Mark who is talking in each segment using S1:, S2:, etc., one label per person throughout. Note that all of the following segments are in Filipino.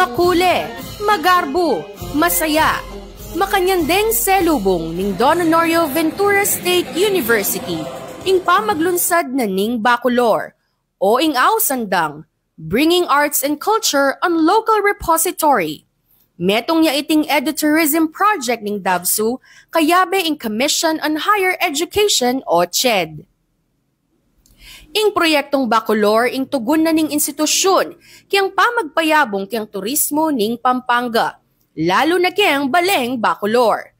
S1: makule, magarbo, masaya. Makanyandeng selubong ning Don Honorio Ventura State University ing pamaglunsad na ning Bacolor o ing sandang Bringing Arts and Culture on Local Repository. Metong niya iting edutourism project ning DAVSU kayabe ing Commission on Higher Education o CHED. Ing proyektong Bacolor ing tugon na ning institusyon kiyang pamagpayabong kiyang turismo ning Pampanga, lalo na kiyang Baleng Bacolor.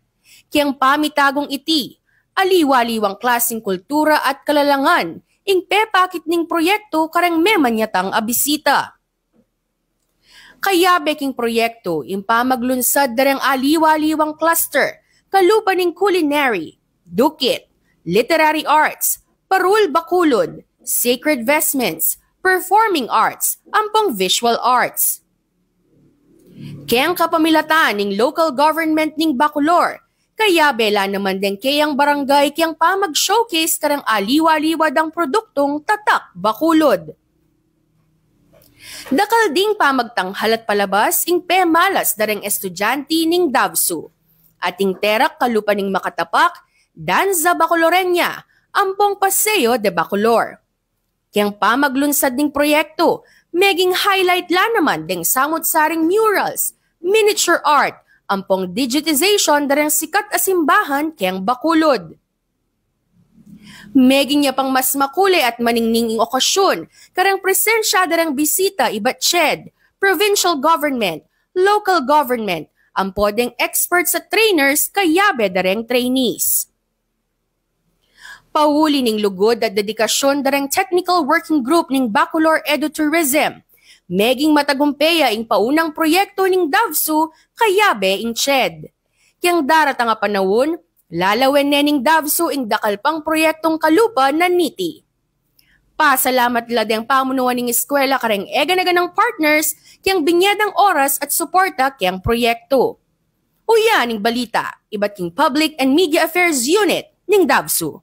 S1: Kiyang pamitagong iti, aliwaliwang klaseng kultura at kalalangan, ing pepakit ning proyekto karang memanyatang abisita. Kayabe king proyekto ing pamaglunsad darang aliwaliwang cluster, kalupa ning culinary, dukit, literary arts, parul bakulod, sacred vestments, performing arts, ampong visual arts. Kayang kapamilatan ning local government ning Bacolor, kaya bela naman din kayang barangay kayang pamag-showcase karang aliwa-liwad ang produktong tatak bakulod. Dakal ding pamagtanghal at palabas ing pemalas dareng estudyante ning DAVSU. Ating terak kalupa ning makatapak, Danza Bacolorenya, ampong Paseo de Bacolor. Kayang pamaglunsad ning proyekto, meging highlight la naman ding samot-saring murals, miniature art, ampong digitization darang sikat a simbahan kayang Bacolod. Meging niya pang mas makuli at maningning okasyon, karang presensya darang bisita iba't CHED, provincial government, local government, ampodeng experts at trainers kayabe dareng trainees. Pauli ning lugod at dedikasyon dareng technical working group ning Bacolor Edutourism. Meging matagumpeya ing paunang proyekto ning DAVSU kayabe ing CHED. Kiyang daratang nga panahon, lalawen ning DAVSU ing dakal pang proyektong kalupa na NITI. Pasalamat ladeng pamunuan ning eskwela kareng egan-egan ng partners kiyang binyadang oras at suporta kiyang proyekto. Uyan ning balita, iba't king Public and Media Affairs Unit ning DAVSU.